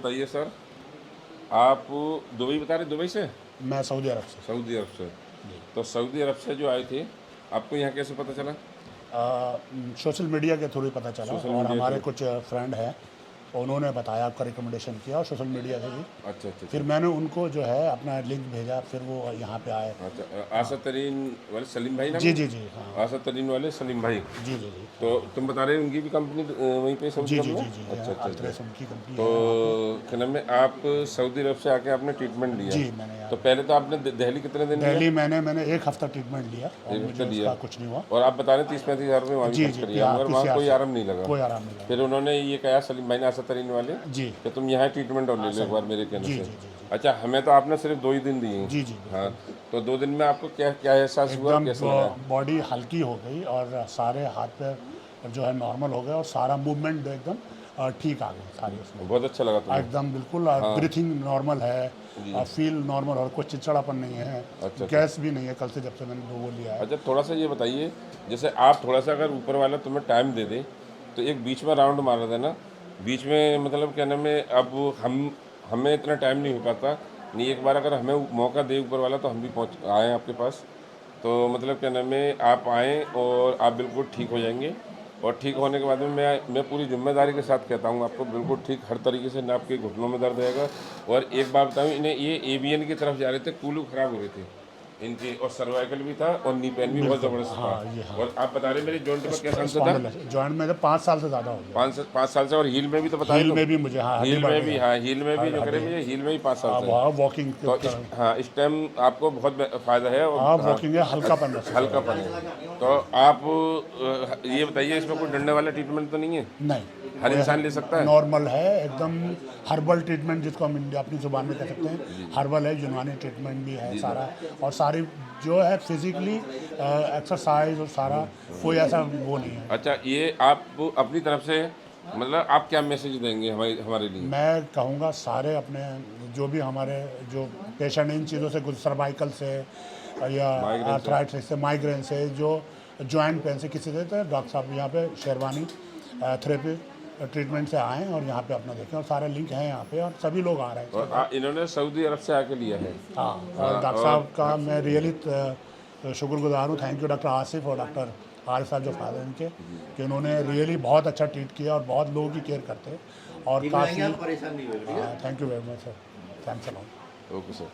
बताइए सर, आप दुबई बता रहे, दुबई से? मैं सऊदी अरब से। सऊदी अरब से। तो सऊदी अरब से जो आए थे, आपको यहाँ कैसे पता चला? सोशल मीडिया के थ्रू ही पता चला, सोशल और मीडिया हमारे के। कुछ फ्रेंड हैं, उन्होंने बताया, आपका रिकमेंडेशन किया, और सोशल मीडिया से भी। अच्छा अच्छा फिर अच्छा। मैंने उनको जो है अपना लिंक भेजा, फिर वो यहाँ पे आए। अच्छा, आशा तरीन वाले सलीम भाई नाम जी है? जी जी, हाँ। आशा तरीन वाले सलीम भाई। जी जी जी, तो तुम बता रहे हो उनकी भी कंपनी वहीं पे सऊदी जी अरब जी में? जी जी, अच्छा अच्छा अच्छा। अल्ट्रेस उनकी कंपनी तो है वहाँ पे। क्या नाम है, आप सऊदी अरब से आके आपने ट्रीटमेंट लिया? जी, मैंने तो यहाँ पहले तो आपने दिल्ली कितने दिन लिया? दिल्ली मैंने 1 हफ़्ता ट्रीटमेंट लिया, और एक मुझे हफ्ते लिया। उसका कुछ नहीं हुआ। और आप बता रहे 30-35 हज़ार रुपये वहाँ भी जी खर्च जी, करिए, मगर वहाँ PCR कोई से आराम नहीं लगा। कोई आराम नहीं फिर लगा। उन्होंने ये कहा सलीम भाई ने, आशा तरीन वाले, जी कि तुम यहाँ ट्रीटमेंट और ले लो एक बार मेरे कहने जी से। जी जी जी अच्छा, हमें तो आपने सिर्फ 2 ही दिन दिए हैं। जी जी, हाँ। बिल्कुल। तो 2 दिन में आपको क्या क्या एहसास हुआ और एकदम कैसा लगा? बॉडी हल्की हो गई, और सारे हाथ पैर जो है नॉर्मल हो गए, और सारा मूवमेंट एकदम ठीक आ गई सारी उसमें। बहुत अच्छा लगा तुम्हें? एकदम बिल्कुल, ब्रीथिंग नॉर्मल है, फील नॉर्मल, और कुछ चिड़चिड़ापन नहीं है। अच्छा। गैस भी नहीं है कल से, जब से मैंने वो लिया है। अच्छा, थोड़ा सा ये बताइए, जैसे आप थोड़ा सा अगर ऊपर वाला तुम्हें टाइम दे दे, तो एक बीच में राउंड मारा था ना, बीच में मतलब क्या नाम है, अब हमें इतना टाइम नहीं हो पाता नहीं, एक बार अगर हमें मौका दे ऊपर वाला तो हम भी पहुँच आएँ आपके पास। तो मतलब क्या नाम है, आप आएँ और आप बिल्कुल ठीक हो जाएंगे। और ठीक होने के बाद में मैं पूरी जिम्मेदारी के साथ कहता हूँ आपको, बिल्कुल ठीक हर तरीके से, ना आपके घुटनों में दर्द रहेगा। और एक बात बताऊँ, इन्हें ये एवीएन की तरफ जा रहे थे, कूल्हू खराब हो रहे थे इनकी, और सर्वाइकल भी था, और नी पेन भी बहुत बिल्कुल, ज़बरदस्त था। हाँ, ये हाँ। और आप बता रहे मेरे जॉइंट में क्या समस्या था? स्पॉन्डिलाइटिस जॉइंट में 5 साल से ज़्यादा हो गया। 5 साल से। और हील में भी तो बताए हील तुम? में भी मुझे, हाँ, हड्डी हील बढ़ में गई भी, है। हाँ, हील में भी जो करे हड्डी, मुझे, हील में भी 5 साल हाँ, से। वॉकिंग की तो तरह। हाँ, इस टाइम आपको बहुत फ़ायदा है। और हाँ, वॉकिंग है, हल्कापन महसूस हो रहा हल्कापन है। तो आप ये बताइए, इसमें कोई डंडे वाला ट्रीटमेंट तो नहीं है? है। नहीं, हर इंसान ले सकता है? नॉर्मल है एकदम। हर्बल ट्रीटमेंट, जिसको हम अपनी ज़ुबान में कह सकते हैं, हर्बल है, यूनानी ट्रीटमेंट भी है सारा, और सारी जो है फिजिकली एक्सरसाइज, और सारा कोई ऐसा वो नहीं है। अच्छा, ये आप अपनी तरफ से मतलब आप क्या मैसेज देंगे हमारे लिए? मैं कहूँगा सारे अपने जो भी हमारे जो पेशेंट इन चीज़ों से सर्वाइकल से, या माइग्रेन से? आर्थराइटिस से, माइग्रेन से, जो जॉइंट पेन से, किसी से, तो डॉक्टर साहब यहाँ पे शेरवानी थेरेपी ट्रीटमेंट से आएँ, और यहाँ पे अपना देखें, और सारे लिंक हैं यहाँ पे, और सभी लोग आ रहे हैं। और इन्होंने सऊदी अरब से आके लिया है? हाँ, और डॉक्टर साहब का मैं रियली शुक्रगुजार हूँ। थैंक यू डॉक्टर आसिफ और डॉक्टर आरिफ साहब, जो फादर इनके, कि उन्होंने रियली बहुत अच्छा ट्रीट किया, और बहुत लोगों की केयर करते हैं, और काफ़ी। परेशान नहीं हुए। Thank you very much sir, thanks a lot. Okay sir.